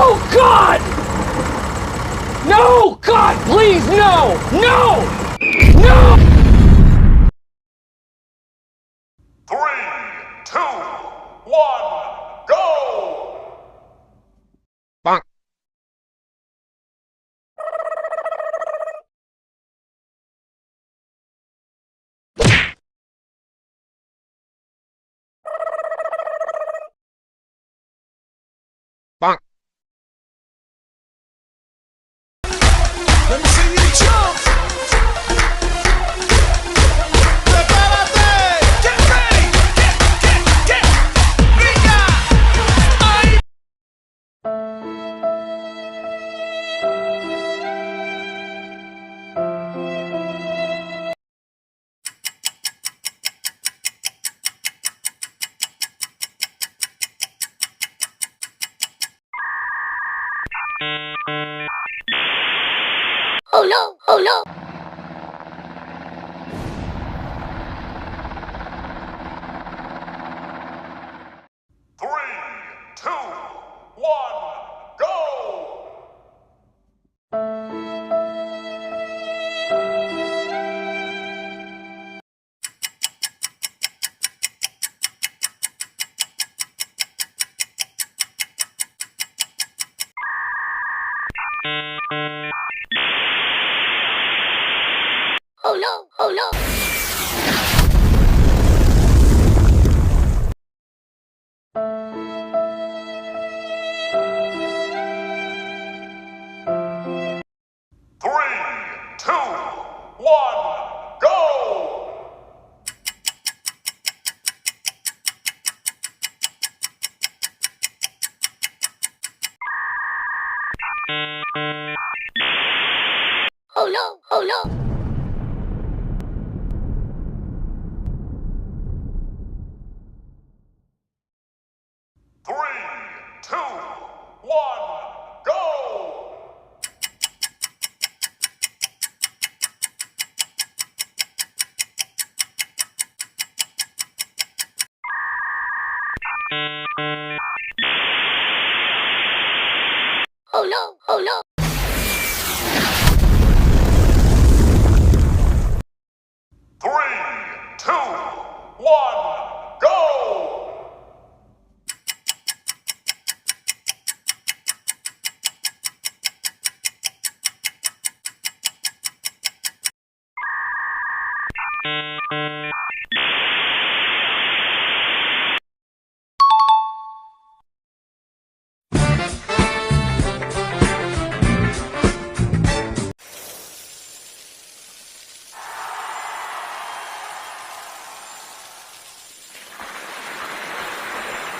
Oh, God! No! God, please, no! No! No! 3, 2, 1, go! Bonk. Bonk. Let me see you jump. Prepárate. Get ready. Get. Venga. Ahí. Oh no, oh no. Three, two, one, go! Oh no, oh no. Three, two, one, go! Oh no, oh no. Three, two, one,